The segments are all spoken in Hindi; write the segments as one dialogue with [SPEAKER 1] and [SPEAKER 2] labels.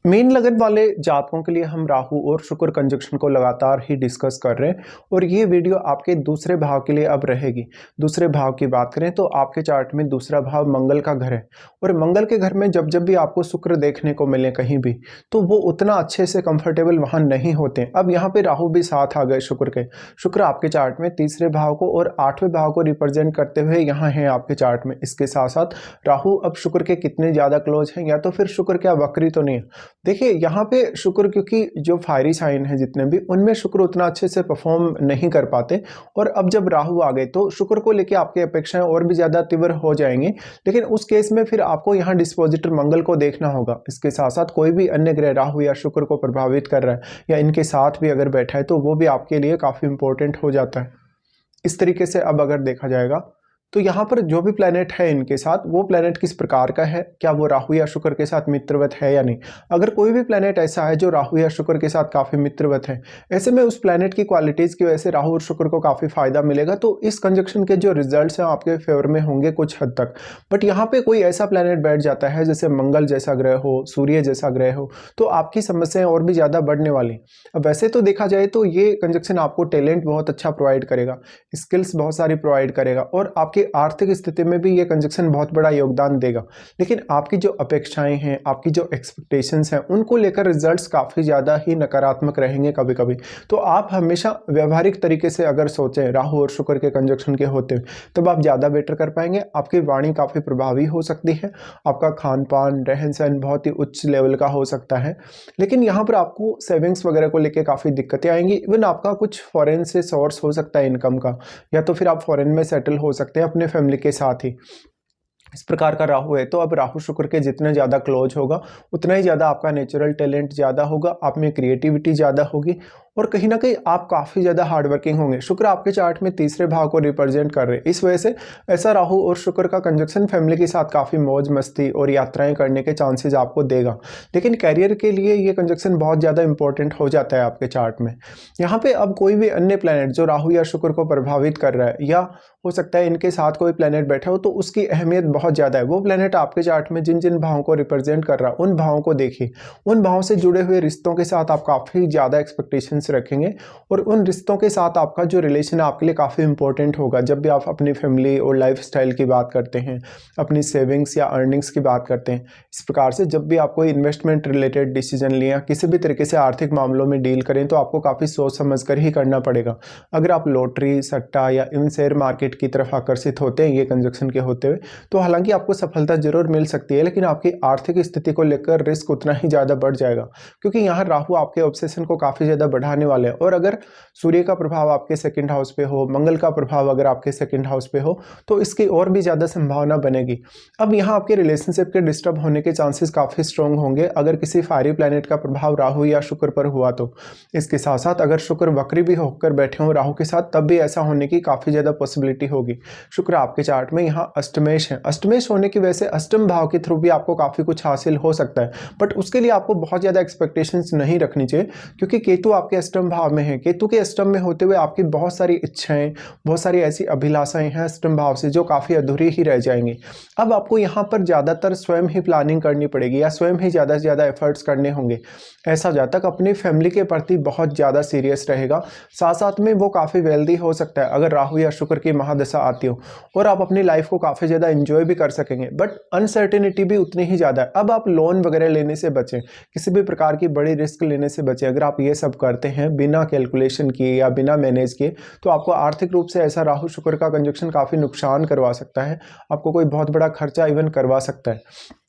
[SPEAKER 1] मीन लगन वाले जातकों के लिए हम राहु और शुक्र कंजक्शन को लगातार ही डिस्कस कर रहे हैं और ये वीडियो आपके दूसरे भाव के लिए अब रहेगी। दूसरे भाव की बात करें तो आपके चार्ट में दूसरा भाव मंगल का घर है और मंगल के घर में जब जब भी आपको शुक्र देखने को मिले कहीं भी तो वो उतना अच्छे से कंफर्टेबल वहाँ नहीं होते। अब यहाँ पे राहु भी साथ आ गए शुक्र के। शुक्र आपके चार्ट में तीसरे भाव को और आठवें भाव को रिप्रेजेंट करते हुए यहाँ है आपके चार्ट में। इसके साथ साथ राहु अब शुक्र के कितने ज़्यादा क्लोज हैं, या तो फिर शुक्र क्या वक्री तो नहीं। देखिए यहाँ पे शुक्र, क्योंकि जो फायरी साइन है जितने भी, उनमें शुक्र उतना अच्छे से परफॉर्म नहीं कर पाते और अब जब राहु आ गए तो शुक्र को लेके आपकी अपेक्षाएं और भी ज़्यादा तीव्र हो जाएंगी। लेकिन उस केस में फिर आपको यहाँ डिस्पोजिटर मंगल को देखना होगा। इसके साथ साथ कोई भी अन्य ग्रह राहु या शुक्र को प्रभावित कर रहा है या इनके साथ भी अगर बैठा है तो वो भी आपके लिए काफ़ी इंपॉर्टेंट हो जाता है। इस तरीके से अब अगर देखा जाएगा तो यहाँ पर जो भी प्लेनेट है इनके साथ, वो प्लेनेट किस प्रकार का है, क्या वो राहु या शुक्र के साथ मित्रवत है या नहीं। अगर कोई भी प्लेनेट ऐसा है जो राहु या शुक्र के साथ काफ़ी मित्रवत है, ऐसे में उस प्लेनेट की क्वालिटीज़ की वजह से राहु और शुक्र को काफ़ी फायदा मिलेगा। तो इस कंजक्शन के जो रिजल्ट्स हैं आपके फेवर में होंगे कुछ हद तक। बट यहाँ पे कोई ऐसा प्लेनेट बैठ जाता है जैसे मंगल जैसा ग्रह हो, सूर्य जैसा ग्रह हो, तो आपकी समस्याएं और भी ज़्यादा बढ़ने वाली। अब वैसे तो देखा जाए तो ये कंजक्शन आपको टैलेंट बहुत अच्छा प्रोवाइड करेगा, स्किल्स बहुत सारी प्रोवाइड करेगा और आपकी आर्थिक स्थिति में भी ये कंजक्शन बहुत बड़ा योगदान देगा। लेकिन आपकी जो अपेक्षाएं हैं, आपकी जो एक्सपेक्टेशंस हैं, उनको लेकर रिजल्ट्स काफ़ी ज़्यादा ही नकारात्मक रहेंगे कभी कभी। तो आप हमेशा व्यवहारिक तरीके से अगर सोचें राहु और शुक्र के कंजक्शन के होते हैं तब आप ज़्यादा बेटर कर पाएंगे। आपकी वाणी काफ़ी प्रभावी हो सकती है, आपका खान पान रहन सहन बहुत ही उच्च लेवल का हो सकता है। लेकिन यहाँ पर आपको सेविंग्स वगैरह को लेकर काफ़ी दिक्कतें आएंगी। इवन आपका कुछ फॉरेन से सोर्स हो सकता है इनकम का, या तो फिर आप फॉरेन में सेटल हो सकते हैं अपने फैमिली के साथ ही। इस प्रकार का राहु है। तो अब राहु शुक्र के जितने ज़्यादा क्लोज होगा उतना ही ज़्यादा आपका नेचुरल टैलेंट ज़्यादा होगा, आप में क्रिएटिविटी ज़्यादा होगी और कहीं ना कहीं आप काफ़ी ज़्यादा हार्डवर्किंग होंगे। शुक्र आपके चार्ट में तीसरे भाव को रिप्रेजेंट कर रहे हैं, इस वजह से ऐसा राहु और शुक्र का कंजक्शन फैमिली के साथ काफ़ी मौज मस्ती और यात्राएं करने के चांसेस आपको देगा। लेकिन कैरियर के लिए ये कंजक्शन बहुत ज़्यादा इंपॉर्टेंट हो जाता है आपके चार्ट में। यहाँ पे अब कोई भी अन्य प्लैनेट जो राहु या शुक्र को प्रभावित कर रहा है, या हो सकता है इनके साथ कोई प्लैनेट बैठा हो, तो उसकी अहमियत बहुत ज़्यादा है। वो प्लैनेट आपके चार्ट में जिन जिन भावों को रिप्रेजेंट कर रहा है उन भावों को देखिए। उन भावों से जुड़े हुए रिश्तों के साथ आप काफ़ी ज़्यादा एक्सपेक्टेशंस रखेंगे और उन रिश्तों के साथ आपका जो रिलेशन है आपके लिए काफ़ी इंपॉर्टेंट होगा। जब भी आप अपनी फैमिली और लाइफस्टाइल की बात करते हैं, अपनी सेविंग्स या अर्निंग्स की बात करते हैं, इस प्रकार से जब भी आप कोई इन्वेस्टमेंट रिलेटेड डिसीजन लें या किसी भी तरीके से आर्थिक मामलों में डील करें तो आपको काफ़ी सोच समझ कर ही करना पड़ेगा। अगर आप लॉटरी, सट्टा या इन शेयर मार्केट की तरफ आकर्षित होते हैं ये कंजक्शन के होते हुए, तो हालांकि आपको सफलता जरूर मिल सकती है, लेकिन आपकी आर्थिक स्थिति को लेकर रिस्क उतना ही ज़्यादा बढ़ जाएगा, क्योंकि यहाँ राहु आपके ऑब्सेशन को काफ़ी ज़्यादा बढ़ाने वाले हैं। और अगर सूर्य का प्रभाव आपके सेकंड हाउस पे हो, मंगल का प्रभाव अगर आपके सेकंड हाउस पे हो, तो इसकी और भी ज़्यादा संभावना बनेगी। अब यहाँ आपके रिलेशनशिप के डिस्टर्ब होने के चांसेस काफ़ी स्ट्रॉन्ग होंगे अगर किसी फायरी प्लैनेट का प्रभाव राहु या शुक्र पर हुआ तो। इसके साथ साथ अगर शुक्र वक्री भी होकर बैठे हों राहु के साथ, तब भी ऐसा होने की काफ़ी ज़्यादा पॉसिबिलिटी होगी। शुक्र आपके चार्ट में यहाँ अष्टमेश है। अष्टमेश होने की वजह से अष्टम भाव के थ्रू भी आपको काफ़ी कुछ हासिल हो सकता है, बट उसके लिए आपको बहुत ज़्यादा एक्सपेक्टेशंस नहीं रखनी चाहिए, क्योंकि केतु आपके अष्टम भाव में है। केतु के अष्टम में होते हुए आपकी बहुत सारी इच्छाएं, बहुत सारी ऐसी अभिलाषाएं हैं अष्टम भाव से जो काफ़ी अधूरी ही रह जाएंगी। अब आपको यहाँ पर ज़्यादातर स्वयं ही प्लानिंग करनी पड़ेगी या स्वयं ही ज़्यादा से ज़्यादा एफर्ट्स करने होंगे। ऐसा जातक अपनी फैमिली के प्रति बहुत ज़्यादा सीरियस रहेगा, साथ साथ में वो काफ़ी वेल्दी हो सकता है अगर राहु या शुक्र की महादशा आती हो, और आप अपनी लाइफ को काफ़ी ज़्यादा इंजॉय भी कर सकेंगे। बट अनसर्टेनिटी भी उतनी ही ज़्यादा है। अब आप लोन वगैरह लेने से बचें, किसी भी प्रकार की बड़ी रिस्क लेने से बचें। अगर आप ये सब करते हैं बिना कैलकुलेशन किए या बिना मैनेज किए, तो आपको आर्थिक रूप से ऐसा राहु शुक्र का कंजक्शन काफ़ी नुकसान करवा सकता है, आपको कोई बहुत बड़ा खर्चा इवन करवा सकता है।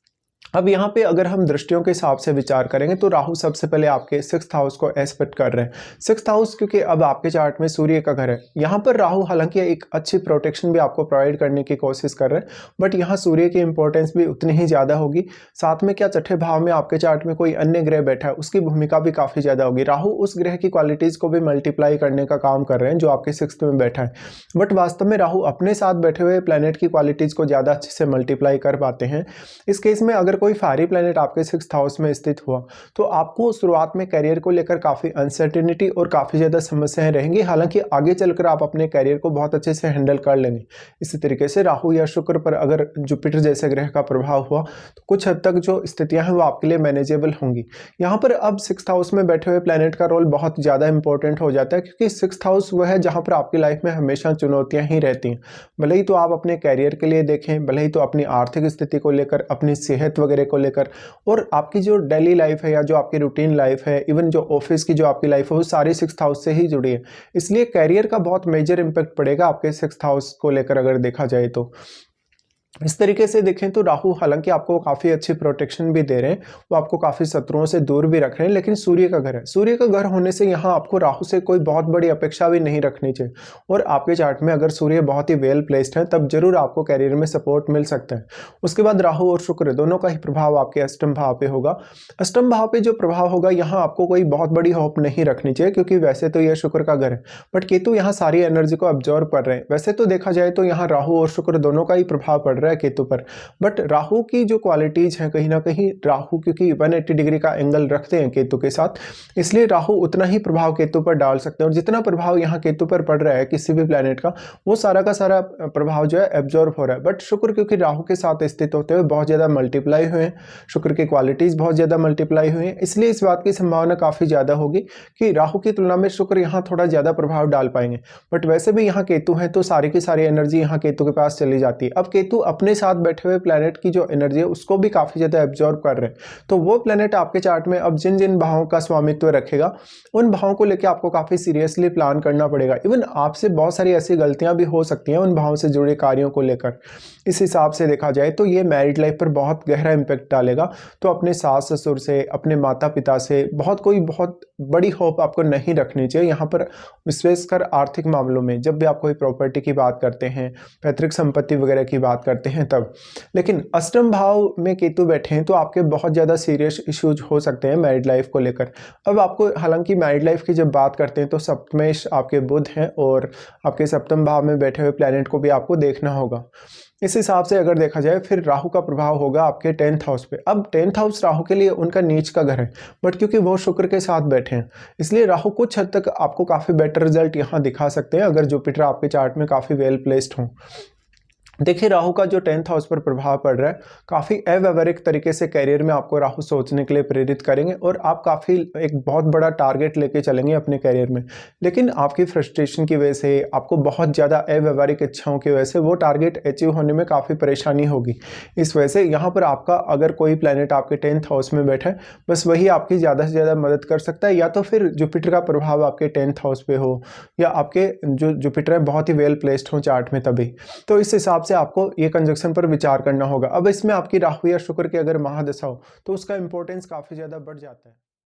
[SPEAKER 1] अब यहाँ पे अगर हम दृष्टियों के हिसाब से विचार करेंगे तो राहु सबसे पहले आपके 6th हाउस को एस्पेक्ट कर रहे हैं। 6th हाउस क्योंकि अब आपके चार्ट में सूर्य का घर है, यहाँ पर राहु हालांकि एक अच्छी प्रोटेक्शन भी आपको प्रोवाइड करने की कोशिश कर रहे हैं, बट यहाँ सूर्य की इंपॉर्टेंस भी उतनी ही ज़्यादा होगी। साथ में क्या छठे भाव में आपके चार्ट में कोई अन्य ग्रह बैठा है, उसकी भूमिका भी काफ़ी ज़्यादा होगी। राहु उस ग्रह की क्वालिटीज़ को भी मल्टीप्लाई करने का काम कर रहे हैं जो आपके 6th में बैठा है, बट वास्तव में राहु अपने साथ बैठे हुए प्लैनेट की क्वालिटीज़ को ज़्यादा अच्छे से मल्टीप्लाई कर पाते हैं। इस केस में अगर कोई फायरी प्लैनेट आपके 6th हाउस में स्थित हुआ तो आपको शुरुआत में करियर को लेकर काफ़ी अनसर्टेनिटी और काफ़ी ज़्यादा समस्याएं रहेंगी, हालांकि आगे चलकर आप अपने करियर को बहुत अच्छे से हैंडल कर लेंगे। इसी तरीके से राहु या शुक्र पर अगर जुपिटर जैसे ग्रह का प्रभाव हुआ तो कुछ हद तक जो स्थितियां हैं वो आपके लिए मैनेजेबल होंगी। यहाँ पर अब 6th हाउस में बैठे हुए प्लैनेट का रोल बहुत ज़्यादा इंपॉर्टेंट हो जाता है, क्योंकि 6th हाउस वह है जहाँ पर आपकी लाइफ में हमेशा चुनौतियाँ ही रहती हैं। भले ही तो आप अपने कैरियर के लिए देखें, भले ही तो अपनी आर्थिक स्थिति को लेकर, अपनी सेहत वगैरह को लेकर, और आपकी जो डेली लाइफ है या जो आपकी रूटीन लाइफ है, इवन जो ऑफिस की जो आपकी लाइफ है वो सारी 6th हाउस से ही जुड़ी है। इसलिए कैरियर का बहुत मेजर इंपैक्ट पड़ेगा आपके 6th हाउस को लेकर अगर देखा जाए तो। इस तरीके से देखें तो राहु हालांकि आपको काफ़ी अच्छी प्रोटेक्शन भी दे रहे हैं, वो आपको काफ़ी शत्रुओं से दूर भी रख रहे हैं, लेकिन सूर्य का घर है। सूर्य का घर होने से यहाँ आपको राहु से कोई बहुत बड़ी अपेक्षा भी नहीं रखनी चाहिए। और आपके चार्ट में अगर सूर्य बहुत ही वेल प्लेस्ड है तब जरूर आपको कैरियर में सपोर्ट मिल सकता है। उसके बाद राहु और शुक्र दोनों का ही प्रभाव आपके अष्टम भाव पे होगा। अष्टम भाव पे जो प्रभाव होगा यहाँ आपको कोई बहुत बड़ी होप नहीं रखनी चाहिए, क्योंकि वैसे तो यह शुक्र का घर है, बट केतु यहाँ सारी एनर्जी को अब्जॉर्व कर रहे हैं। वैसे तो देखा जाए तो यहाँ राहु और शुक्र दोनों का ही प्रभाव पड़ रहा है केतु पर, बट राहु की जो क्वालिटीज हैं कहीं ना कहीं राहु क्योंकि 180 डिग्री का एंगल रखते हैं केतु के साथ, इसलिए राहु उतना ही प्रभाव केतु पर डाल सकते हैं। और जितना प्रभाव यहाँ केतु पर पड़ रहा है किसी भी प्लैनेट का, वो सारा का सारा प्रभाव जो है एब्जॉर्ब हो रहा है। बट शुक्र क्योंकि राहु के साथ स्थित होते हुए बहुत ज़्यादा मल्टीप्लाई हुए हैं, शुक्र की क्वालिटीज़ बहुत ज़्यादा मल्टीप्लाई हुई हैं, इसलिए इस बात की संभावना काफ़ी ज़्यादा होगी कि राहु की तुलना में शुक्र यहाँ थोड़ा ज़्यादा प्रभाव डाल पाएंगे। बट वैसे भी यहाँ केतु है तो सारी की सारी एनर्जी यहाँ केतु के पास चली जाती है। अब केतु अपने साथ बैठे हुए प्लैनेट की जो एनर्जी है उसको भी काफ़ी ज़्यादा एब्जॉर्ब कर रहे हैं, तो वो प्लैनेट आपके चार्ट में अब जिन जिन भावों का स्वामित्व रखेगा उन भावों को लेकर आपको काफ़ी सीरियसली प्लान करना पड़ेगा। इवन आपसे बहुत सारी ऐसी गलतियां भी हो सकती हैं उन भावों से जुड़े कार्यों को लेकर। इस हिसाब से देखा जाए तो ये मैरिड लाइफ पर बहुत गहरा इंपैक्ट डालेगा। तो अपने सास ससुर से, अपने माता पिता से बहुत बड़ी होप आपको नहीं रखनी चाहिए यहाँ पर, विशेषकर आर्थिक मामलों में। जब भी आप कोई प्रॉपर्टी की बात करते हैं, पैतृक संपत्ति वगैरह की बात करते हैं तब। लेकिन अष्टम भाव में केतु बैठे हैं तो आपके बहुत ज़्यादा सीरियस इश्यूज हो सकते हैं मैरिड लाइफ को लेकर। अब आपको हालांकि मैरिड लाइफ की जब बात करते हैं तो सप्तमेश आपके बुध हैं और आपके सप्तम भाव में बैठे हुए प्लैनेट को भी आपको देखना होगा। इस हिसाब से अगर देखा जाए फिर राहु का प्रभाव होगा आपके 10th हाउस पे। अब 10th हाउस राहु के लिए उनका नीच का घर है, बट क्योंकि वो शुक्र के साथ बैठे हैं इसलिए राहु कुछ हद तक आपको काफ़ी बेटर रिजल्ट यहाँ दिखा सकते हैं अगर जुपिटर आपके चार्ट में काफ़ी वेल प्लेस्ड हो। देखिए राहु का जो 10th हाउस पर प्रभाव पड़ रहा है काफ़ी अव्यवहारिक तरीके से करियर में आपको राहु सोचने के लिए प्रेरित करेंगे और आप काफ़ी एक बहुत बड़ा टारगेट लेके चलेंगे अपने करियर में। लेकिन आपकी फ्रस्ट्रेशन की वजह से, आपको बहुत ज़्यादा अव्यवहारिक इच्छाओं की वजह से वो टारगेट अचीव होने में काफ़ी परेशानी होगी। इस वजह से यहाँ पर आपका अगर कोई प्लैनेट आपके 10th हाउस में बैठा है बस वही आपकी ज़्यादा से ज़्यादा मदद कर सकता है, या तो फिर जुपिटर का प्रभाव आपके 10th हाउस पे हो या आपके जो जुपिटर है बहुत ही वेल प्लेस्ड हो चार्ट में तभी। तो इस हिसाब से आपको ये कंजक्शन पर विचार करना होगा। अब इसमें आपकी राहु या शुक्र की अगर महादशा हो तो उसका इंपॉर्टेंस काफी ज्यादा बढ़ जाता है।